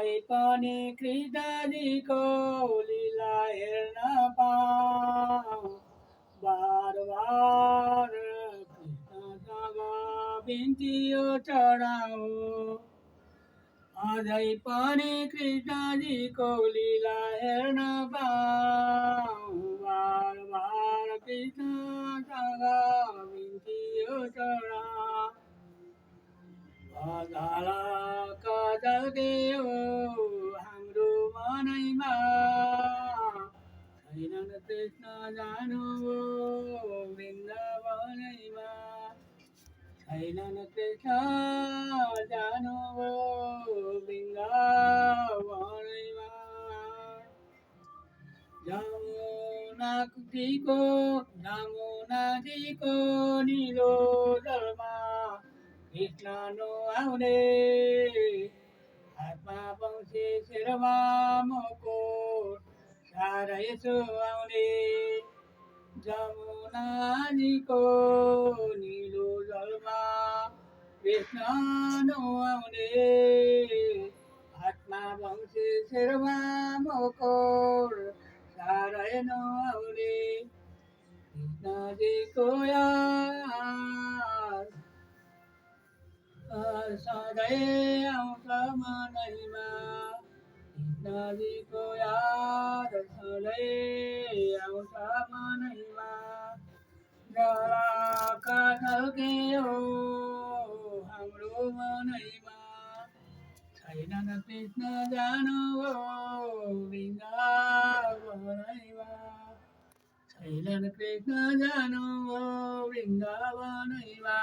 अझै पनि कृष्णजीको लीला हेर्न पाऊँ। बार बार कृष्णसँग बिन्ती यो चढाऊँ। अझै पनि कृष्णजीको लीला हेर्न पाऊँ। बार बार कृष्णसँग बिन्ती यो चढाऊँ। झलक झल्कियो हाम्रो मनैमा, छैनन् कृष्ण जानुभयो वृन्दावनैमा। छैनन् कृष्ण जानुभयो वृन्दावनैमा। जमुनाजीको निलो जलमा कृष्ण नुहाउने, हातमा बंसी शिरमा मुकुट साह्रै सुहाउने। जमुनाजीको निलो जलमा कृष्ण नुहाउने, हातमा बंसी शिरमा मुकुट साह्रै नुहाउने। कृष्णजीको याद सधैँ आउँछ मनैमा। कृष्णजीको याद सधैँ आउँछ मनैमा। झलक झल्कियो हाम्रो मनैमा, छैनन् कृष्ण जानुभयो वृन्दावनैमा। छैनन् कृष्ण जानुभयो वृन्दावनैमा।